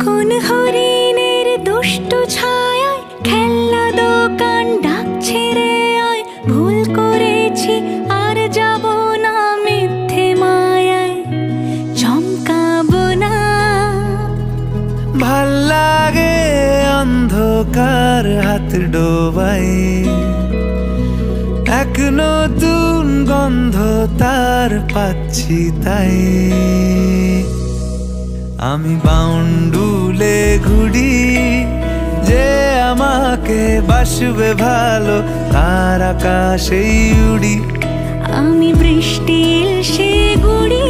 কোন হরিণের দুষ্ট ছায়ায় খেলনা দোকান ডাকছে রে আয়, ভুল করেছি আর যাব না মিথ্যে মায়ায়, চমকাবো না। ভাল লাগে অন্ধকার হাত ডোবাই, এক নতুন গন্ধ তার পাচ্ছি তাই। আমি বাউন্ডুলে ঘুরি, যে আমাকে বাসবে ভালো তার আকাশেই উড়ি। আমি বৃষ্টি এসে গুড়ি,